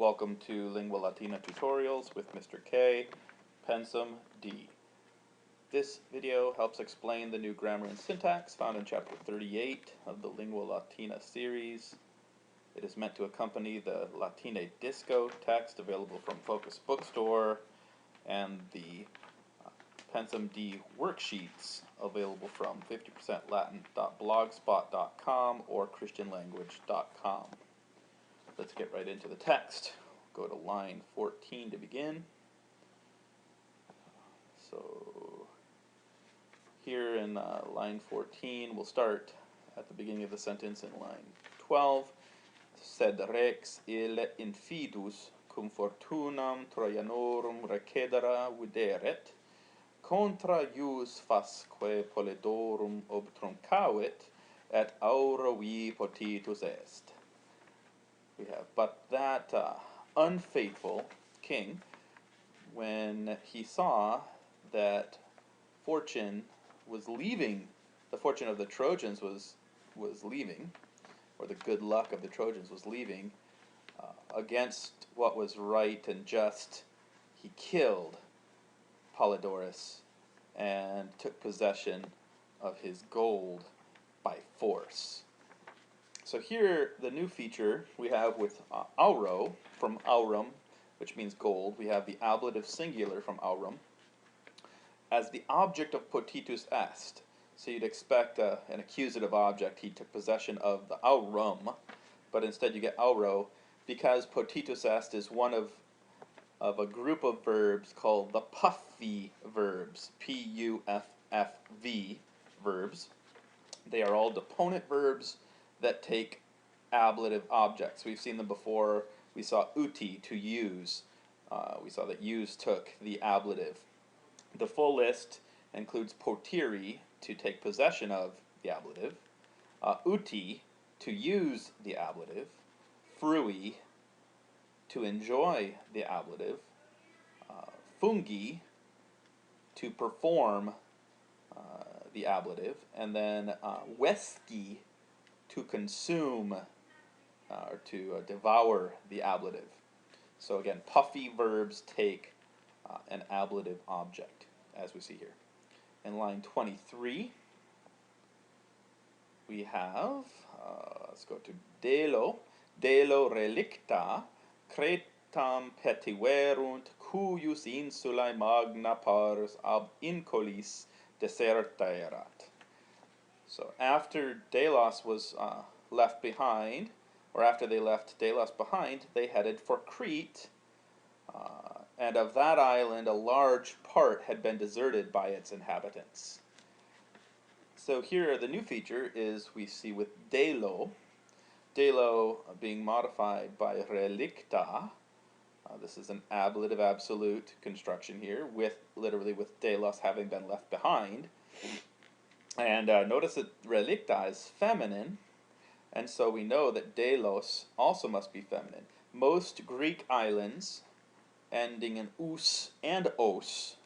Welcome to Lingua Latina Tutorials with Mr. K, Pensvm D. This video helps explain the new grammar and syntax found in Chapter 38 of the Lingua Latina series. It is meant to accompany the Latine Disco text available from Focus Bookstore and the Pensvm D worksheets available from 50%latin.blogspot.com or christianlanguage.com. Let's get right into the text. Go to line 14 to begin. So here in line 14, we'll start at the beginning of the sentence in line 12. Sed rex ille infidus cum fortunam Trojanorum recedera videret, contra ius fasque Polidorum obtruncavit, et auravi potitus est. We have, but that unfaithful king, when he saw that fortune was leaving, the fortune of the Trojans was leaving, or the good luck of the Trojans was leaving, against what was right and just, he killed Polydorus and took possession of his gold by force. So here, the new feature we have with auro, from aurum, which means gold, we have the ablative singular from aurum, as the object of potitus est. So you'd expect an accusative object, he took possession of the aurum, but instead you get auro, because potitus est is one of a group of verbs called the puffy verbs, P-U-F-F-V verbs. They are all deponent verbs that take ablative objects. We've seen them before. We saw uti, to use. We saw that use took the ablative. The full list includes potiri, to take possession of the ablative, uti, to use the ablative, frui, to enjoy the ablative, fungi, to perform the ablative, and then vesci, to consume or to devour the ablative. So again, puffy verbs take an ablative object, as we see here. In line 23, we have, let's go to delo relicta, cretam petiverunt, cuius insulae magna pars ab incolis deserterat. So after Delos was left behind, or after they left Delos behind, they headed for Crete, and of that island a large part had been deserted by its inhabitants. So here the new feature is we see with delo being modified by relicta. This is an ablative absolute construction here, literally with Delos having been left behind. And notice that relicta is feminine, and so we know that delos also must be feminine. Most Greek islands ending in us and os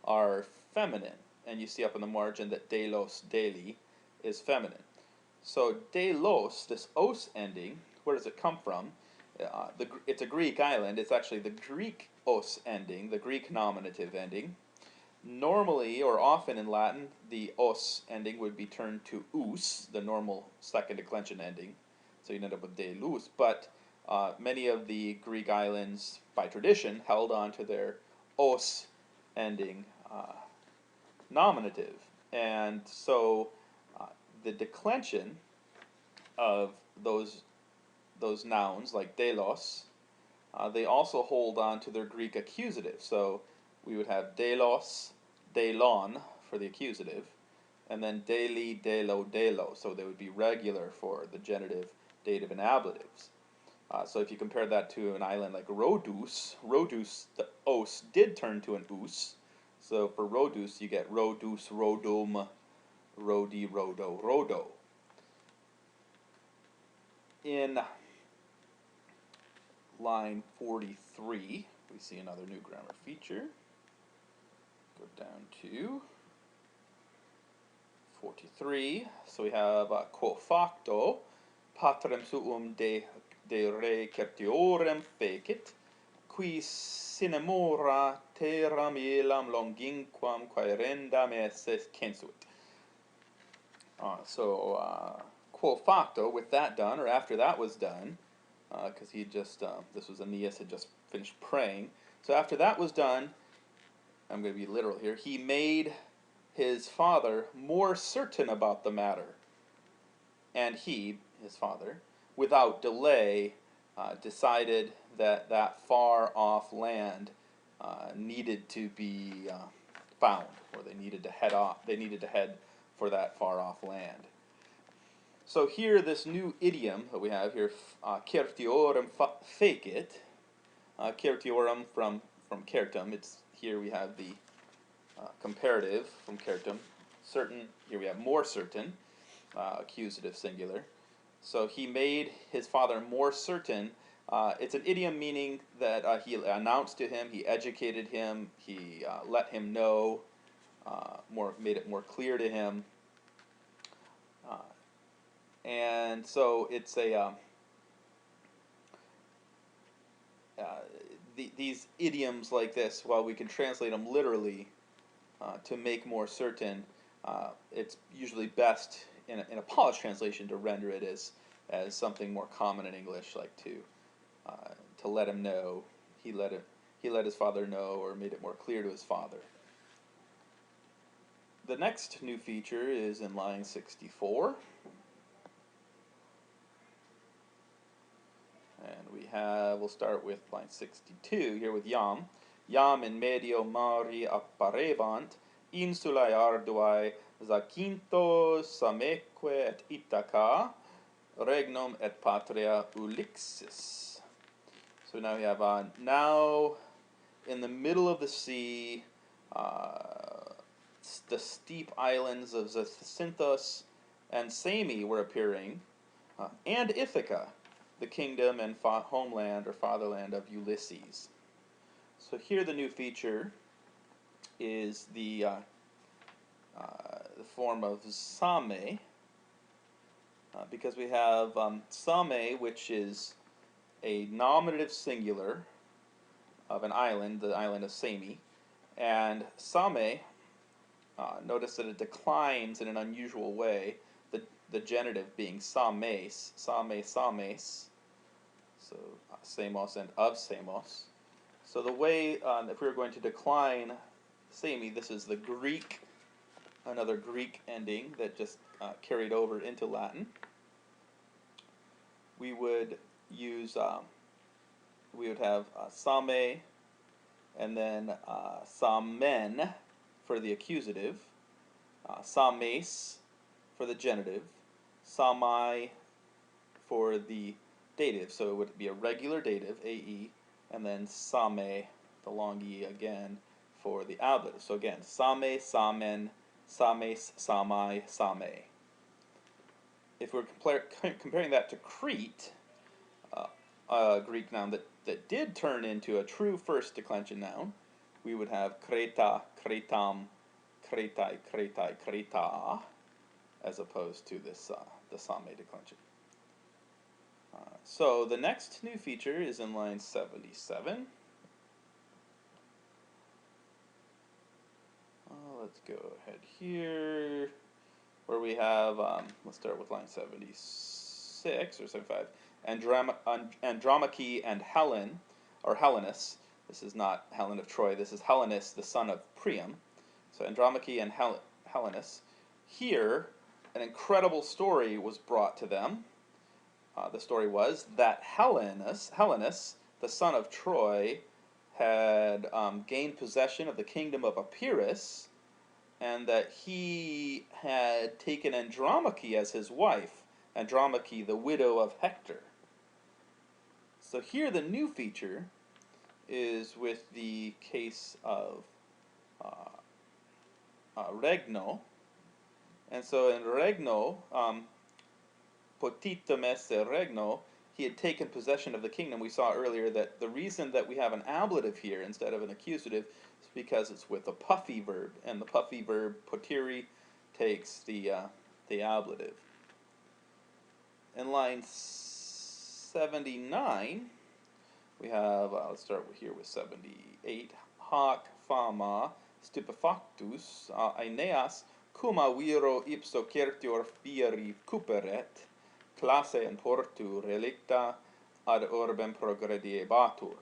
are feminine, and you see up in the margin that delos, deli, is feminine. So delos, this os ending, where does it come from? It's a Greek island. It's actually the Greek os ending, the Greek nominative ending. Normally, or often in Latin, the os ending would be turned to us, the normal second declension ending. So you'd end up with delus. But many of the Greek islands, by tradition, held on to their os ending nominative. And so the declension of those nouns, like delos, they also hold on to their Greek accusative. So we would have delos, delon for the accusative, and then deli, delo, delo. So they would be regular for the genitive, dative, and ablatives. So if you compare that to an island like Rhodus, the os did turn to an us. So for Rhodus, you get Rhodus, Rhodum, Rhodi, Rhodo, Rhodo. In line 43, we see another new grammar feature. Go down to 43. So we have quo facto patrem suum de re certiorem fecit, qui sinemora terram elam longinquam quaerendam esse censuit. Quo facto, with that done, or after that was done, because he just, this was Aeneas had just finished praying. So after that was done, I'm going to be literal here, he made his father more certain about the matter. And he, his father, without delay, decided that that far off land needed to be found, or they needed to head off. They needed to head for that far off land. So here, this new idiom that we have here, certiorem fecit, certiorem from certum. It's here we have the comparative from certum. Certain. Here we have more certain, accusative singular. So he made his father more certain. It's an idiom meaning that he announced to him, he educated him, he let him know, made it more clear to him. And so it's these idioms like this, while we can translate them literally to make more certain, it's usually best in a polished translation to render it as something more common in English, like to let him know. He let his father know, or made it more clear to his father. The next new feature is in line 64. And we'll start with line 62 here with Iam. Iam in medio mari apparevant, insulae arduae, Zacynthos, Sameque et Ithaca, regnum et patria Ulixis. So now we have now in the middle of the sea, the steep islands of Zacynthos and Same were appearing, and Ithaca, the kingdom and homeland or fatherland of Ulysses. So here the new feature is the form of Same, because we have Same, which is a nominative singular of an island, the island of Same, and Same, notice that it declines in an unusual way, the genitive being Sames, Sames, so Samos and of Samos. So the way, if we were going to decline Same, this is the Greek, another Greek ending that just carried over into Latin. We would use, we would have Same, and then Samen for the accusative, Sames for the genitive, Samai for the dative. So it would be a regular dative, AE, and then Same, the long E again, for the ablative. So again, Same, Samen, Sames, Samai, Same. If we're comparing that to Crete, a Greek noun that did turn into a true first declension noun, we would have Creta, Cretam, Cretai, Cretai, Creta, as opposed to this the Same declension. So the next new feature is in line 77. Let's go ahead here, where we have, let's start with line 76 or 75. Andromache and Helen, or Helenus. This is not Helen of Troy. This is Helenus, the son of Priam. So Andromache and Helenus. Here, an incredible story was brought to them. The story was that Helenus, the son of Troy, had gained possession of the kingdom of Epirus, and that he had taken Andromache as his wife, Andromache, the widow of Hector. So here the new feature is with the case of Regno. And so in Regno, potitum esse regno, he had taken possession of the kingdom. We saw earlier that the reason that we have an ablative here instead of an accusative is because it's with a puffy verb, and the puffy verb potiri takes the ablative. In line 79, we have, let's start here with 78. Hac fama stupefactus Aeneas cuma viro ipso certior fieri cuperet, classe in portu relicta ad orbem progrediebatur.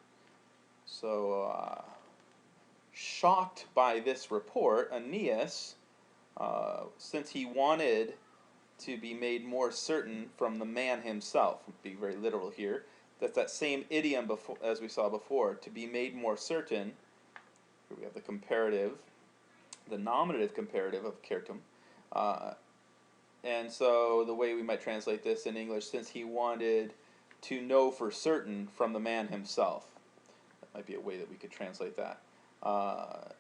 So, shocked by this report, Aeneas, since he wanted to be made more certain from the man himself, being very literal here, that same idiom before, as we saw before, to be made more certain. Here we have the comparative, the nominative comparative of certum. And so the way we might translate this in English, since he wanted to know for certain from the man himself. That might be a way that we could translate that. Because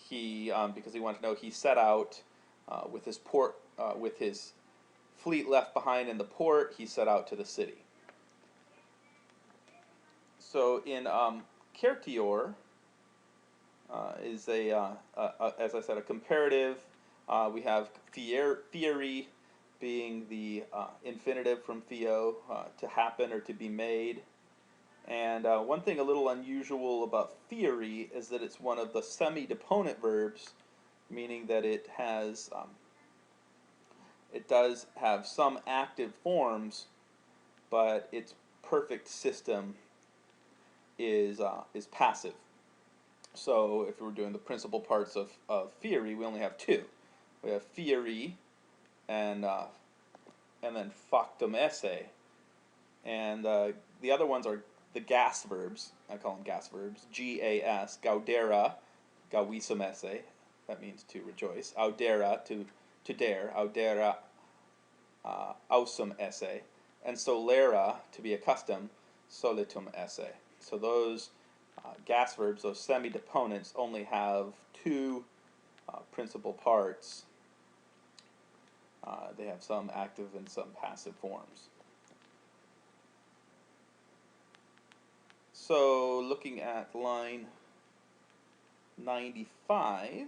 he wanted to know, he set out with his fleet left behind in the port, he set out to the city. So in Certior is as I said, a comparative. We have fieri being the infinitive from theo, to happen or to be made. And one thing a little unusual about fieri is that it's one of the semi-deponent verbs, meaning that it does have some active forms, but its perfect system is passive. So if we're doing the principal parts of fieri, we only have two. We have fieri and then factum esse, and the other ones are the gas verbs. I call them gas verbs. Gas, gaudera, gavisum esse. That means to rejoice. Audera, to dare. Audera, ausum esse. And solera, to be accustomed. Solitum esse. So those gas verbs, those semi-deponents, only have two principal parts. They have some active and some passive forms. So looking at line 95,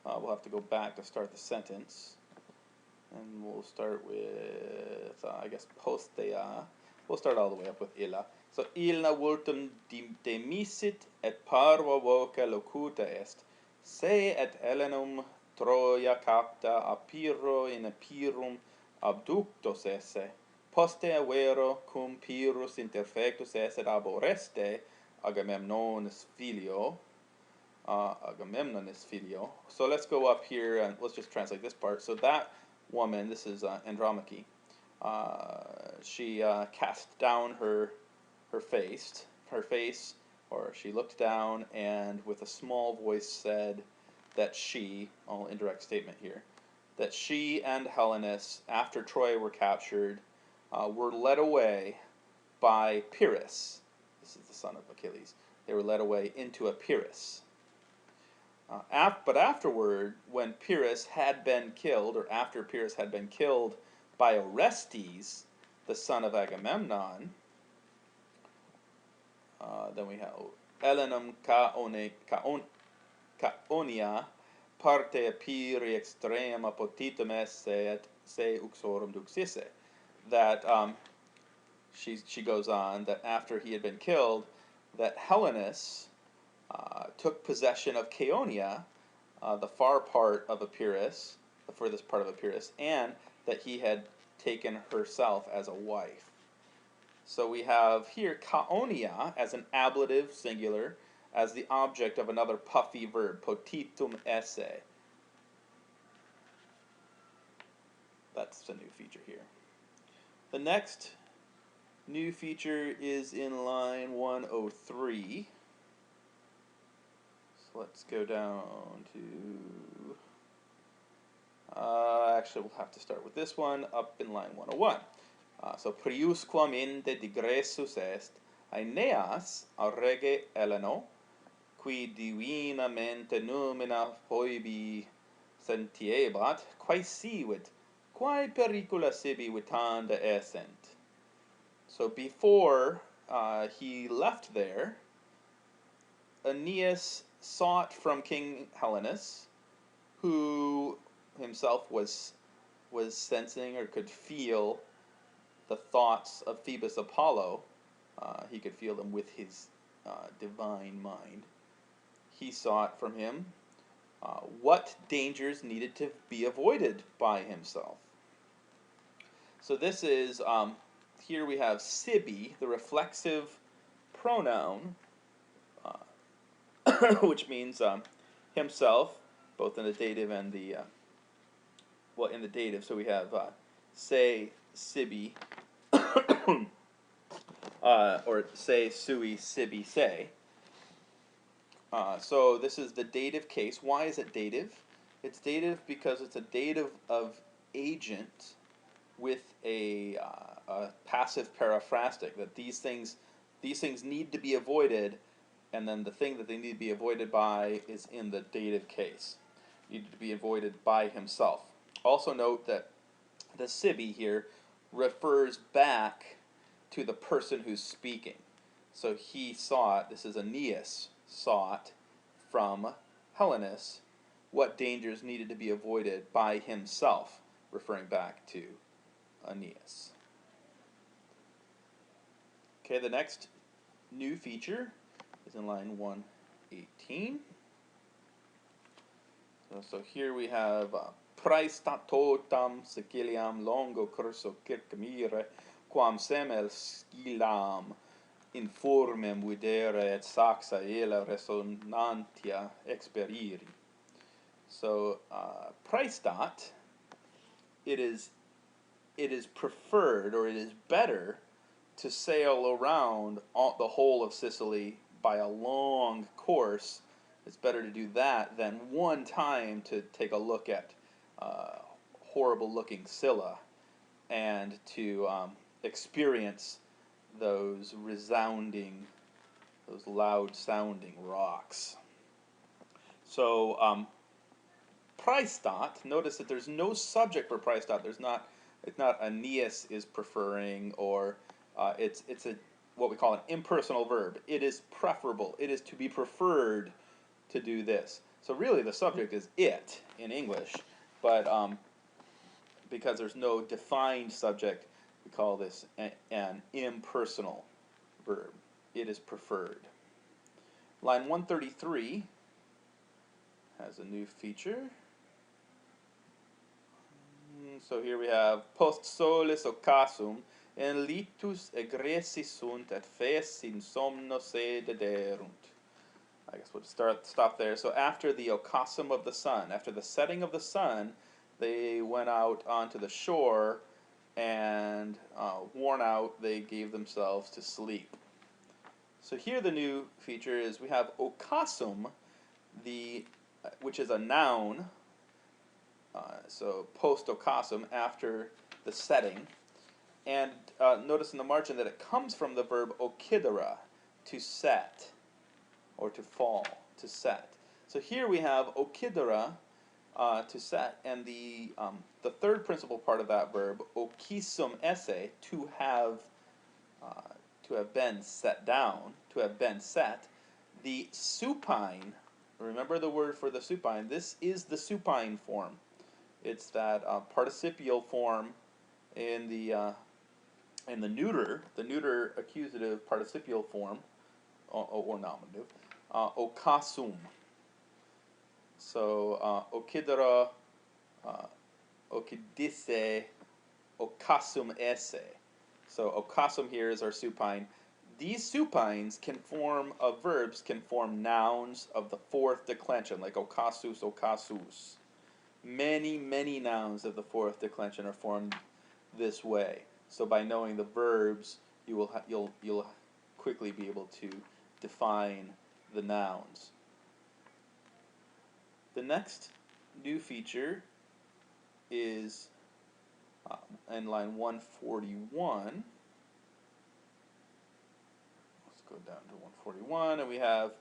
we'll have to go back to start the sentence. And we'll start with, I guess, postea. We'll start all the way up with illa. So, ilna vultum demisit et parva voca locuta est, se et Helenum Troia capta apiro in apirum abductos esse, postea vero cum Pyrrhus interfectus esse ab Oreste, Agamemnonis filio. Agamemnonis filio. So let's go up here and let's just translate this part. So that woman, this is Andromache, she cast down her face, or she looked down and with a small voice said that she, all indirect statement here, that she and Helenus, after Troy were captured, were led away by Pyrrhus. This is the son of Achilles. They were led away into Epirus. But afterward, when Pyrrhus had been killed, or after Pyrrhus had been killed by Orestes, the son of Agamemnon, then we have Helenum Caonia parte apiri extrema potitum esse et se uxorum duxisse. That she goes on that after he had been killed, that Helenus took possession of Caonia, the far part of Epirus, the furthest part of Epirus, and that he had taken herself as a wife. So we have here Caonia as an ablative singular, as the object of another puffy verb, potitum esse. That's the new feature here. The next new feature is in line 103. So let's go down to, actually we'll have to start with this one, up in line 101. So priusquam inde digressus est, Aeneas a rege Heleno, qui divinamente numina foibi sentiebat, quae sivit, quae pericula sibi vitanda essent. So before he left there, Aeneas sought from King Helenus, himself was sensing or could feel the thoughts of Phoebus Apollo. He could feel them with his divine mind. He sought from him what dangers needed to be avoided by himself. So this is, here we have sibi, the reflexive pronoun, which means himself, both in the dative and the, well, in the dative, so we have se, sibi, or se, sui, sibi, se. So this is the dative case. Why is it dative? It's dative because it's a dative of agent with a passive paraphrastic, that these things need to be avoided, and then the thing that they need to be avoided by is in the dative case. Needed to be avoided by himself. Also note that the sibi here refers back to the person who's speaking. So he sought, this is Aeneas, sought from Helenus what dangers needed to be avoided by himself, referring back to Aeneas. Okay, the next new feature is in line 118. So here we have praestatotam siciliam longo curso circumire quam semel scilam informem videre et saxa ela resonantia experiri. So praestat, it is preferred, or it is better, to sail around the whole of Sicily by a long course. It's better to do that than one time to take a look at horrible looking Scylla and to experience those resounding, those loud sounding rocks. So praestat, notice that there's no subject for praestat. It's not Aeneas is preferring, or it's a what we call an impersonal verb. It is preferable. It is to be preferred to do this. So really the subject is it in English, but because there's no defined subject, we call this an impersonal verb. It is preferred. Line 133 has a new feature. So here we have post solis occasum en litus egressi sunt et fes in somno se dederunt. I guess we'll stop there. So after the occasum of the sun, after the setting of the sun, they went out onto the shore, and worn out, they gave themselves to sleep. So here the new feature is we have occasum, which is a noun. So post occasum, after the setting, and notice in the margin that it comes from the verb occidere, to set, or to fall, to set. So here we have occidere, to set, and the third principal part of that verb, occisum esse, to have been set down, to have been set. The supine, remember the word for the supine, this is the supine form. It's that participial form in the neuter accusative participial form, or nominative, occasum. So occidere, occidisse, occasum esse. So occasum here is our supine. These supines can form, of verbs, can form nouns of the fourth declension, like occasus, occasus. Many, many nouns of the fourth declension are formed this way. So by knowing the verbs, you'll quickly be able to define the nouns. The next new feature is in line 141. Let's go down to 141, and we have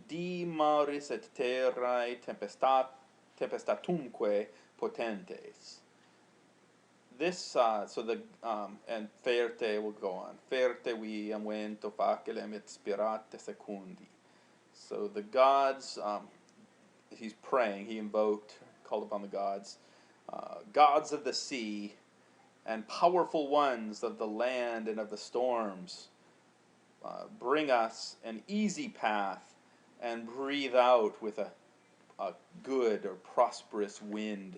di maris et terrae tempestatumque potentes. This, so the, and ferte will go on. Ferte viam vento facilem et spirate secundi. So the gods, he's praying, he invoked, called upon the gods, gods of the sea, and powerful ones of the land and of the storms, bring us an easy path and breathe out with a good or prosperous wind.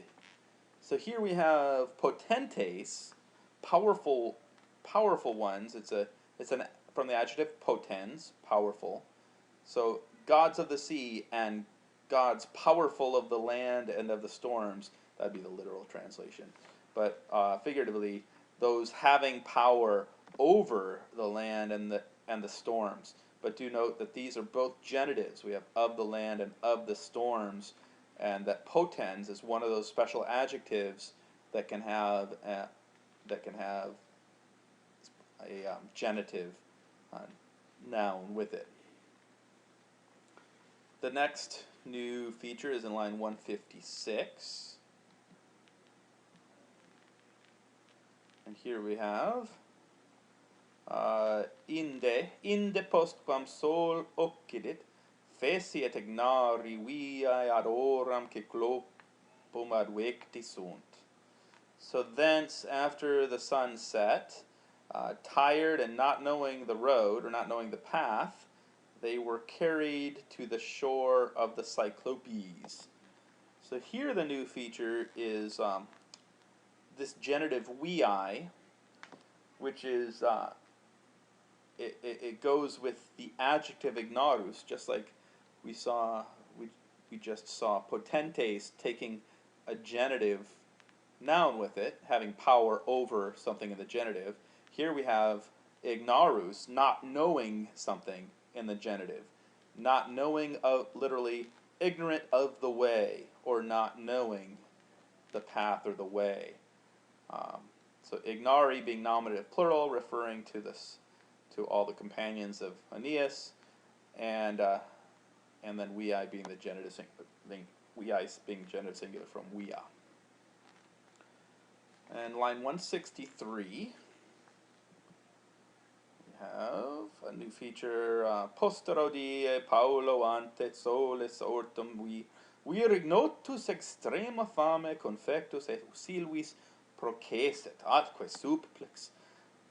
So here we have potentes, powerful, powerful ones. It's an from the adjective potens, powerful. So gods of the sea and gods powerful of the land and of the storms. That'd be the literal translation. But figuratively, those having power over the land and the storms. But do note that these are both genitives. We have of the land and of the storms, and that potens is one of those special adjectives that can have a genitive noun with it. The next new feature is in line 156. And here we have inde postquam sol occidit feciet ignari viae ad oram cyclopum advecti sunt. So thence, after the sun set, tired and not knowing the road, or not knowing the path, they were carried to the shore of the Cyclopes. So here the new feature is this genitive viae, which is, it goes with the adjective ignarus, just like we just saw potentes taking a genitive noun with it, having power over something in the genitive. Here we have ignarus, not knowing something, in the genitive. Not knowing of, literally, ignorant of the way, or not knowing the path or the way. So ignari being nominative plural, referring to this, to all the companions of Aeneas, and then viae being the genitive singular, viae being genitive singular from via. And line 163, we have a new feature, postero die Paulo ante solis ortum vir ignotus extrema fame confectus et silvis processet, atque supplex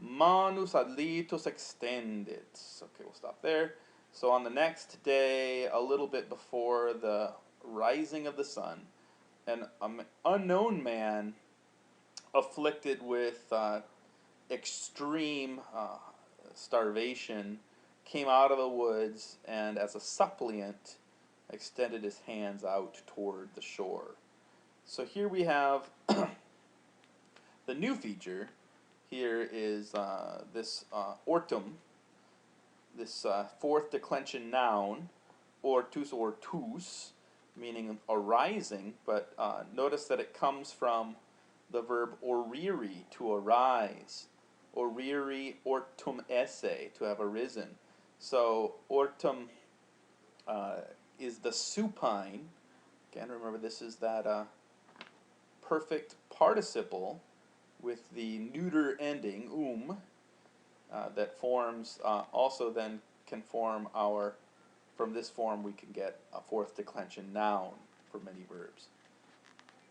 manus ad litus extendit. Okay, we'll stop there. So on the next day, a little bit before the rising of the sun, an unknown man afflicted with extreme starvation came out of the woods, and as a suppliant extended his hands out toward the shore. So here we have the new feature. Here is this ortum, this fourth declension noun, ortus or tus, meaning arising, but notice that it comes from the verb oriri, to arise. Oriri ortum esse, to have arisen. So ortum is the supine. Again, remember this is that perfect participle with the neuter ending, that forms, also then can form our, from this form we can get a fourth declension noun for many verbs,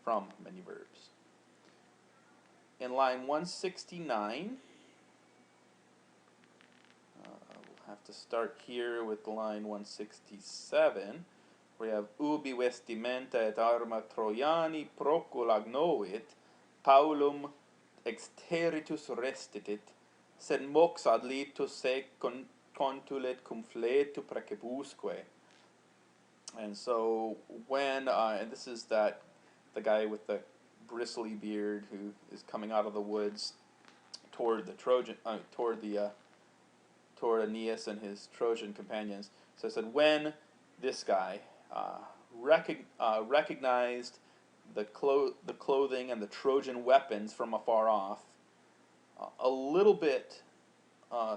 from many verbs. In line 169, we'll have to start here with line 167. We have ubi vestimenta et arma Trojani procul agnovit, Paulum exteritus restitit, sed mox ad litus se contulet cum fletu precebusque. And so when, and this is the guy with the bristly beard who is coming out of the woods toward the Trojan, toward Aeneas and his Trojan companions. So it said, when this guy recognized the clothing and the Trojan weapons from afar off, a little bit,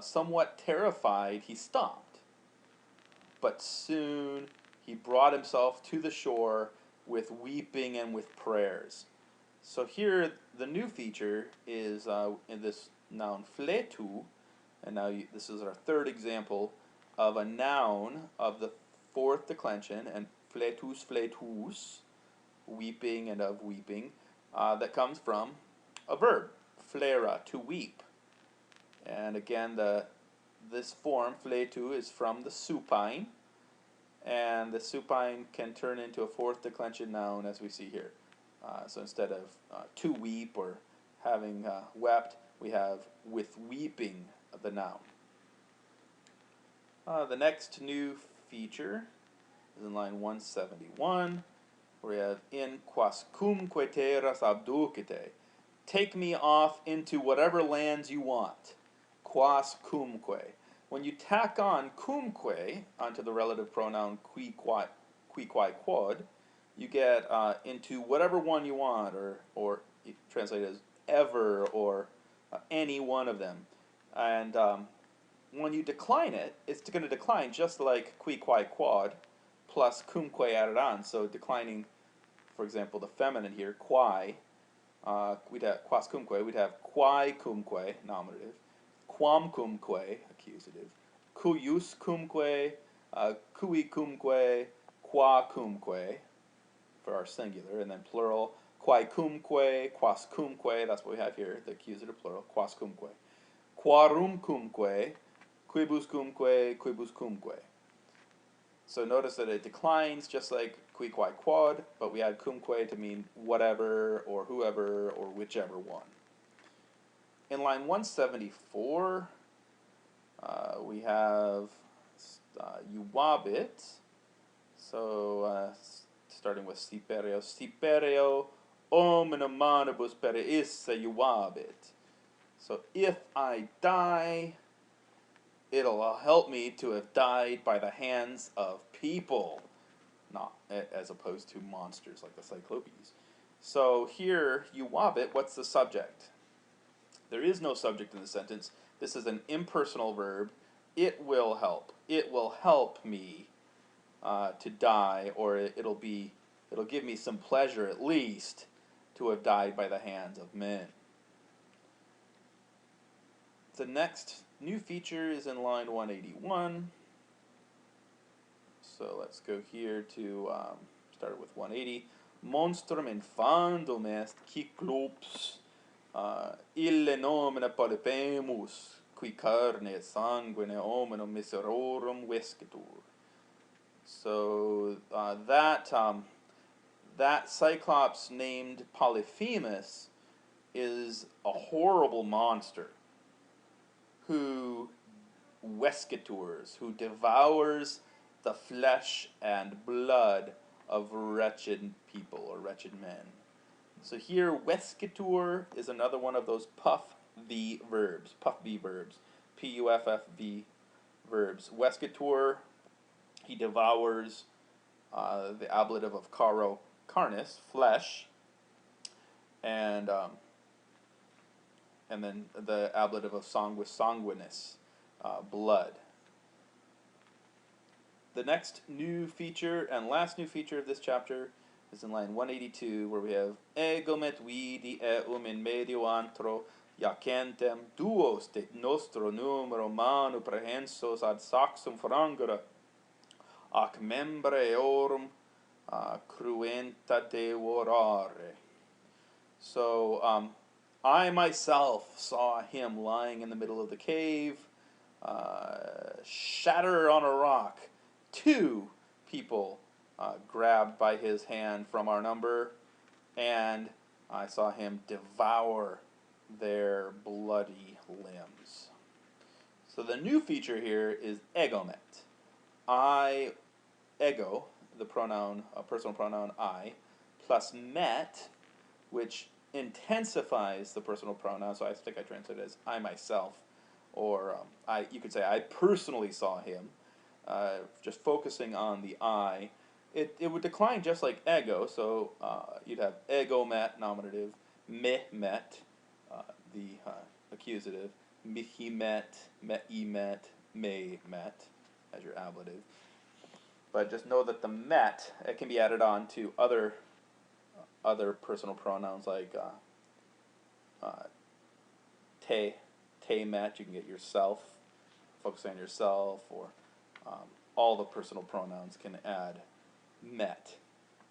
somewhat terrified, he stopped. But soon he brought himself to the shore with weeping and with prayers. So here the new feature is in this noun fletu, and now this is our third example of a noun of the fourth declension, and fletus, weeping and of weeping, that comes from a verb, flera, to weep. And again, this form, fletu, is from the supine, and the supine can turn into a fourth declension noun, as we see here. So instead of to weep or having wept, we have with weeping the noun. The next new feature is in line 171, where we have in quascumque terras abducite. Take me off into whatever lands you want. Quascumque. When you tack on cumque onto the relative pronoun qui quae quod, you get into whatever one you want, or translated as ever, or any one of them. And when you decline it, it's going to decline just like qui quae quod plus cumque added on. So declining, for example, the feminine here, quae, we'd have quas cumque, we'd have quae cumque, nominative, quam cumque, accusative, cuius cumque, cui cumque, qua cumque, for our singular, and then plural, quae cumque, quas cumque, that's what we have here, the accusative plural, quas cumque, quarum cumque, quibus cumque, quibus cumque. So notice that it declines just like qui quae quod, but we add cumque to mean whatever, or whoever, or whichever one. In line 174, we have euabit. So starting with sipereo. Sipereo omnem manibus per issa euabit. So if I die, it'll help me to have died by the hands of people, not as opposed to monsters like the Cyclopes. So here, euabit, what's the subject? There is no subject in the sentence. This is an impersonal verb. It will help. It will help me to die, or it'll give me some pleasure at least to have died by the hands of men. The next new feature is in line 181. So let's go here to start with 180. Monstrum infandum est Cyclops, ille nomina polypemus, qui carne et sanguine hominum miserorum vescitur. So that Cyclops named Polyphemus is a horrible monster who vesciturs, who devours the flesh and blood of wretched people or wretched men. So here, vescitur is another one of those puff V verbs, P-U-F-F-V verbs. Vescitur, he devours the ablative of caro, carnis, flesh, and then the ablative of sanguis, sanguinis, blood. The next new feature and last new feature of this chapter is in line 182, where we have egomet vidi eum in medio antro iacentem duos de nostro numero manu prehensos ad saxum frangere ac membre eorum cruenta devorare. So I myself saw him lying in the middle of the cave, shatter on a rock. 2 people grabbed by his hand from our number, and I saw him devour their bloody limbs. So the new feature here is egomet. I, ego, the pronoun, personal pronoun I, plus met, which intensifies the personal pronoun. So I think I translate it as I myself, or you could say I personally saw him. Just focusing on the I, it would decline just like ego. So you'd have ego met, nominative, me met, the accusative, mihi met, me met, me met, as your ablative. But just know that the met, it can be added on to other personal pronouns like te met. You can get yourself, focusing on yourself, or all the personal pronouns can add met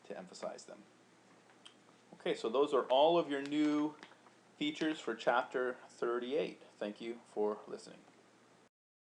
to emphasize them. Okay, so those are all of your new features for chapter 38. Thank you for listening.